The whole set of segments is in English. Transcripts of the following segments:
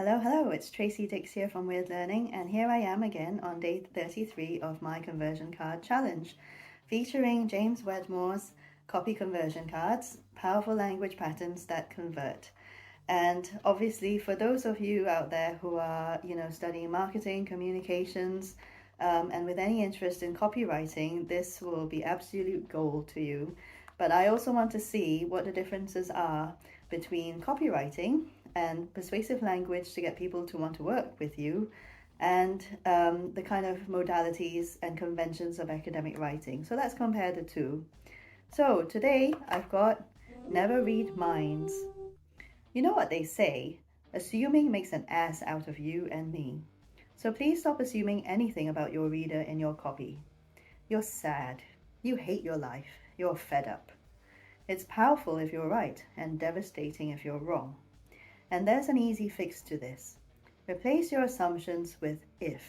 Hello, it's Tracy Dix here from Wyrd Learning, and here I am again on day 33 of my conversion card challenge, featuring James Wedmore's copy conversion cards, powerful language patterns that convert. And obviously, for those of you out there who are, studying marketing, communications, and with any interest in copywriting, this will be absolute gold to you. But I also want to see what the differences are between copywriting and persuasive language to get people to want to work with you, and the kind of modalities and conventions of academic writing. So let's compare the two. So today I've got never read minds. You know what they say, assuming makes an ass out of you and me. So please stop assuming anything about your reader in your copy. You're sad. You hate your life. You're fed up. It's powerful if you're right and devastating if you're wrong. And there's an easy fix to this. Replace your assumptions with if.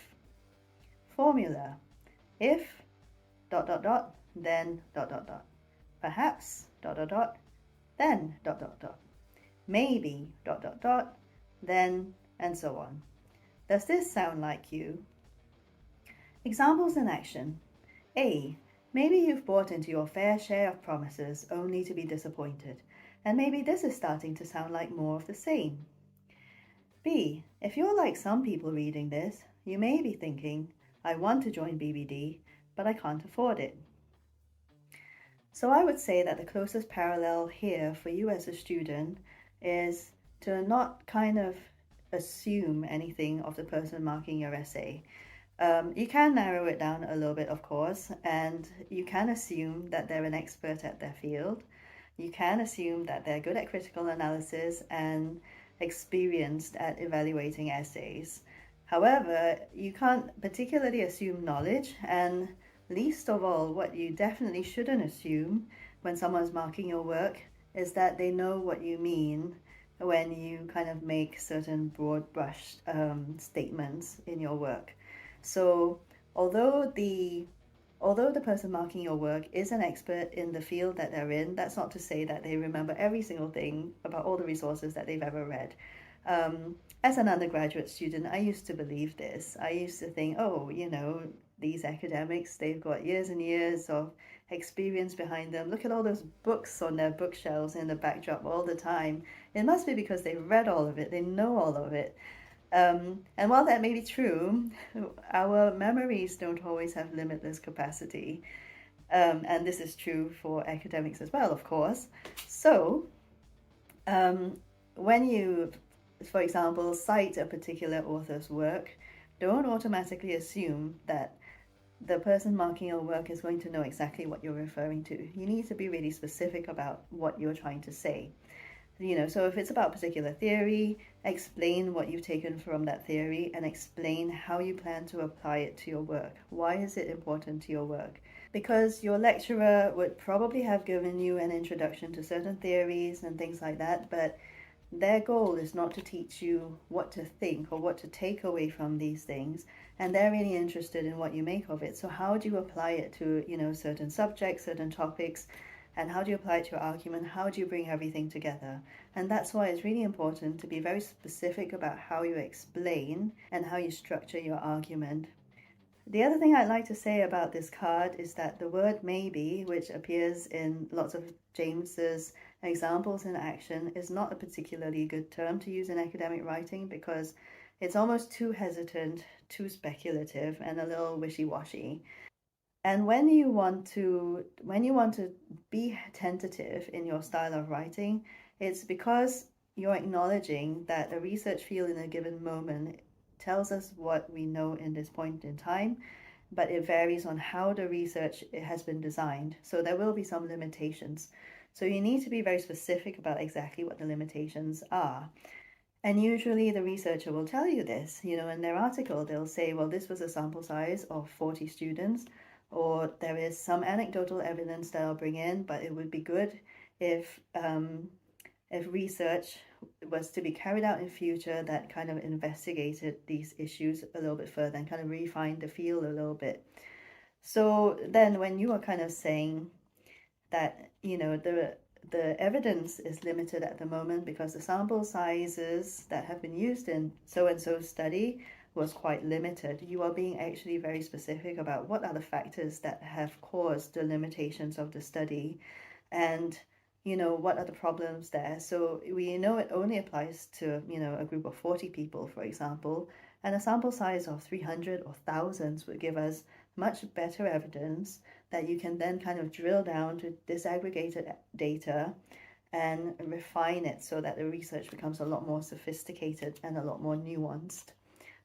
Formula. If ... then ... Perhaps ... then ... Maybe ... then, and so on. Does this sound like you? Examples in action. A. Maybe you've bought into your fair share of promises only to be disappointed, and maybe this is starting to sound like more of the same. B. If you're like some people reading this, you may be thinking, I want to join BBD, but I can't afford it. So I would say that the closest parallel here for you as a student is to not kind of assume anything of the person marking your essay. You can narrow it down a little bit, of course, and you can assume that they're an expert at their field. You can assume that they're good at critical analysis and experienced at evaluating essays. However, you can't particularly assume knowledge, and least of all, what you definitely shouldn't assume when someone's marking your work is that they know what you mean when you kind of make certain broad brush statements in your work. So although the person marking your work is an expert in the field that they're in, that's not to say that they remember every single thing about all the resources that they've ever read. As an undergraduate student, I used to believe this. I used to think, oh, these academics, they've got years and years of experience behind them. Look at all those books on their bookshelves in the backdrop all the time. It must be because they've read all of it, they know all of it. And while that may be true, our memories don't always have limitless capacity. And this is true for academics as well, of course. So when you, for example, cite a particular author's work, don't automatically assume that the person marking your work is going to know exactly what you're referring to. You need to be really specific about what you're trying to say. So if it's about a particular theory, explain what you've taken from that theory and explain how you plan to apply it to your work. Why is it important to your work? Because your lecturer would probably have given you an introduction to certain theories and things like that, but their goal is not to teach you what to think or what to take away from these things, and they're really interested in what you make of it. So how do you apply it to, certain subjects, certain topics, and how do you apply it to your argument? How do you bring everything together? And that's why it's really important to be very specific about how you explain and how you structure your argument. The other thing I'd like to say about this card is that the word maybe, which appears in lots of James's examples in action, is not a particularly good term to use in academic writing because it's almost too hesitant, too speculative, and a little wishy-washy. And when you want to be tentative in your style of writing, it's because you're acknowledging that a research field in a given moment tells us what we know in this point in time, but it varies on how the research has been designed. So there will be some limitations. So you need to be very specific about exactly what the limitations are. And usually the researcher will tell you this, in their article, they'll say, well, this was a sample size of 40 students, or there is some anecdotal evidence that I'll bring in, but it would be good if research was to be carried out in future that kind of investigated these issues a little bit further and kind of refined the field a little bit. So then when you are kind of saying that, the evidence is limited at the moment because the sample sizes that have been used in so-and-so study was quite limited. You are being actually very specific about what are the factors that have caused the limitations of the study, and what are the problems there. So we know it only applies to a group of 40 people, for example, and a sample size of 300 or thousands would give us much better evidence that you can then kind of drill down to disaggregated data and refine it so that the research becomes a lot more sophisticated and a lot more nuanced.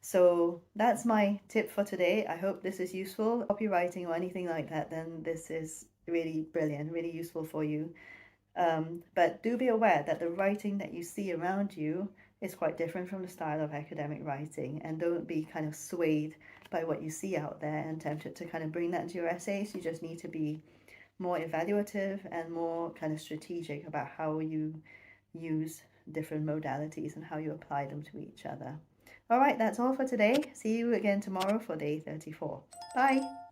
So that's my tip for today. I hope this is useful. Copywriting or anything like that, then this is really brilliant, really useful for you. But do be aware that the writing that you see around you is quite different from the style of academic writing, and don't be kind of swayed by what you see out there and tempted to kind of bring that into your essays. You just need to be more evaluative and more kind of strategic about how you use different modalities and how you apply them to each other. All right, that's all for today. See you again tomorrow for day 34. Bye.